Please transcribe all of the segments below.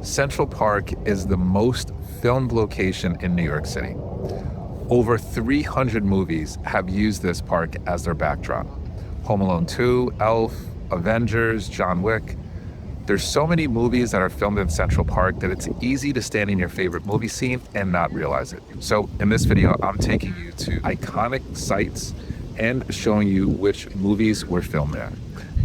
Central Park is the most filmed location in New York City. Over 300 movies have used this park as their backdrop. Home Alone 2, Elf, Avengers, John Wick. There's so many movies that are filmed in Central Park that it's easy to stand in your favorite movie scene and not realize it. So in this video, I'm taking you to iconic sites and showing you which movies were filmed there.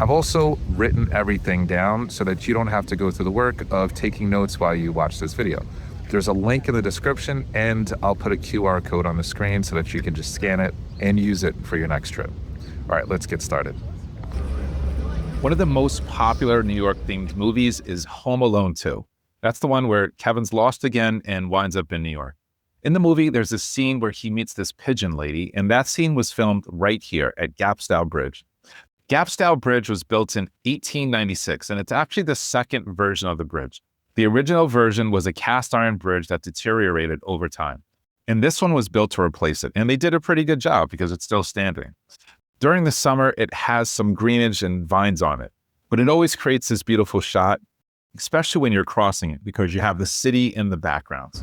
I've also written everything down so that you don't have to go through the work of taking notes while you watch this video. There's a link in the description, and I'll put a QR code on the screen so that you can just scan it and use it for your next trip. All right, let's get started. One of the most popular New York-themed movies is Home Alone 2. That's the one where Kevin's lost again and winds up in New York. In the movie, there's a scene where he meets this pigeon lady, and that scene was filmed right here at Gapstow Bridge. Gapstow Bridge was built in 1896, and it's actually the second version of the bridge. The original version was a cast iron bridge that deteriorated over time. And this one was built to replace it, and they did a pretty good job because it's still standing. During the summer, it has some greenage and vines on it, but it always creates this beautiful shot, especially when you're crossing it because you have the city in the background.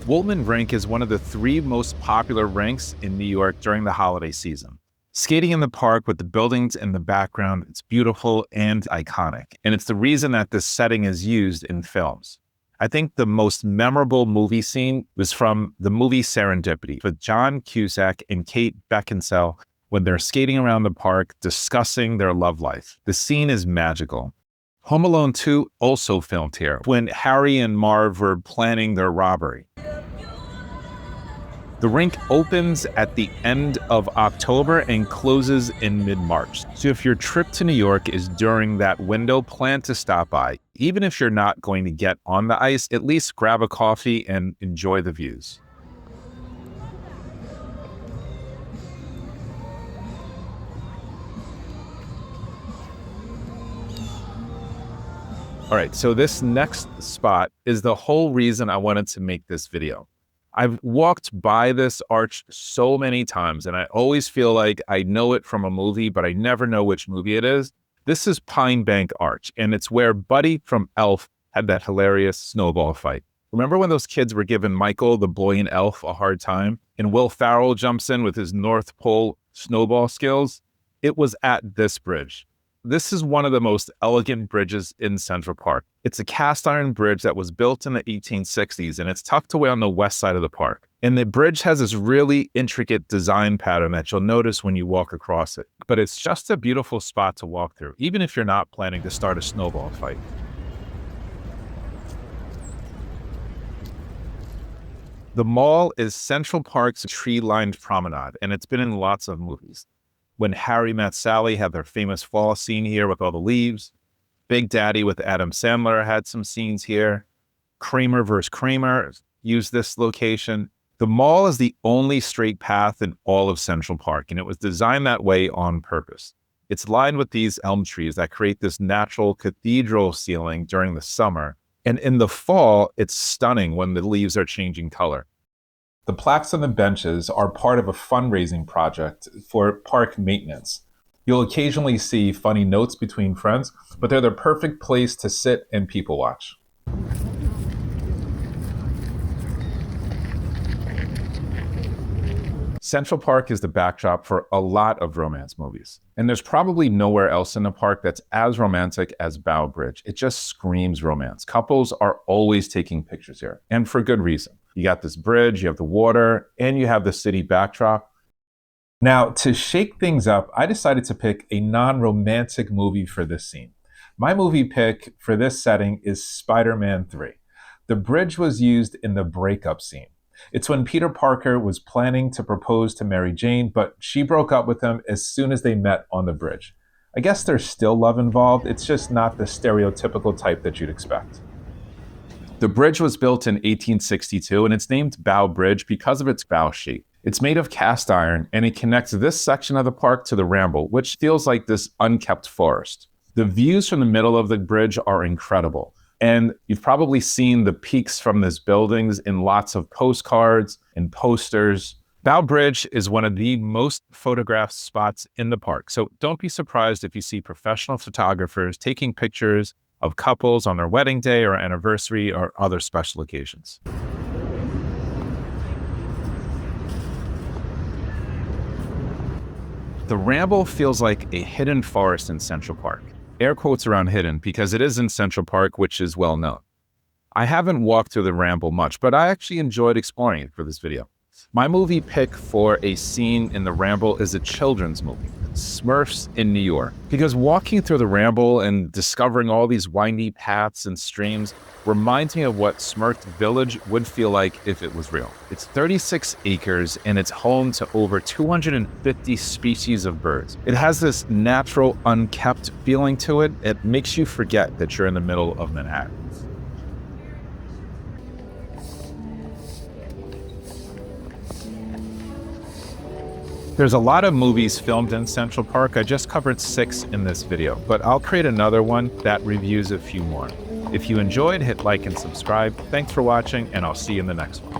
Wollman Rink is one of the 3 most popular rinks in New York during the holiday season. Skating in the park with the buildings in the background, it's beautiful and iconic. And it's the reason that this setting is used in films. I think the most memorable movie scene was from the movie Serenditpy with John Cusack and Kate Beckinsale when they're skating around the park discussing their love life. The scene is magical. Home Alone 2 also filmed here when Harry and Marv were planning their robbery. The rink opens at the end of October and closes in mid-March. So if your trip to New York is during that window, plan to stop by. Even if you're not going to get on the ice, at least grab a coffee and enjoy the views. All right, so this next spot is the whole reason I wanted to make this video. I've walked by this arch so many times, and I always feel like I know it from a movie, but I never know which movie it is. This is Pinebank Arch, and it's where Buddy from Elf had that hilarious snowball fight. Remember when those kids were giving Michael, the boy in Elf, a hard time, and Will Ferrell jumps in with his North Pole snowball skills? It was at this bridge. This is one of the most elegant bridges in Central Park. It's a cast iron bridge that was built in the 1860s, and it's tucked away on the west side of the park. And the bridge has this really intricate design pattern that you'll notice when you walk across it. But it's just a beautiful spot to walk through, even if you're not planning to start a snowball fight. The mall is Central Park's tree-lined promenade, and it's been in lots of movies. When Harry Met Sally had their famous fall scene here with all the leaves. Big Daddy with Adam Sandler had some scenes here. Kramer vs. Kramer used this location. The mall is the only straight path in all of Central Park, and it was designed that way on purpose. It's lined with these elm trees that create this natural cathedral ceiling during the summer. And in the fall, it's stunning when the leaves are changing color. The plaques on the benches are part of a fundraising project for park maintenance. You'll occasionally see funny notes between friends, but they're the perfect place to sit and people watch. Central Park is the backdrop for a lot of romance movies. And there's probably nowhere else in the park that's as romantic as Bow Bridge. It just screams romance. Couples are always taking pictures here, and for good reason. You got this bridge, you have the water, and you have the city backdrop. Now, to shake things up, I decided to pick a non-romantic movie for this scene. My movie pick for this setting is Spider-Man 3. The bridge was used in the breakup scene. It's when Peter Parker was planning to propose to Mary Jane, but she broke up with him as soon as they met on the bridge. I guess there's still love involved, it's just not the stereotypical type that you'd expect. The bridge was built in 1862, and it's named Bow Bridge because of its bow shape. It's made of cast iron, and it connects this section of the park to the Ramble, which feels like this unkept forest. The views from the middle of the bridge are incredible. And you've probably seen the peaks from these buildings in lots of postcards and posters. Bow Bridge is one of the most photographed spots in the park, so don't be surprised if you see professional photographers taking pictures of couples on their wedding day or anniversary or other special occasions. The Ramble feels like a hidden forest in Central Park. Air quotes around hidden because it is in Central Park, which is well known. I haven't walked through the Ramble much, but I actually enjoyed exploring it for this video. My movie pick for a scene in the Ramble is a children's movie, Smurfs in New York. Because walking through the Ramble and discovering all these windy paths and streams reminds me of what Smurf Village would feel like if it was real. It's 36 acres and it's home to over 250 species of birds. It has this natural, unkept feeling to it. It makes you forget that you're in the middle of Manhattan. There's a lot of movies filmed in Central Park. I just covered 6 in this video, but I'll create another one that reviews a few more. If you enjoyed, hit like and subscribe. Thanks for watching, and I'll see you in the next one.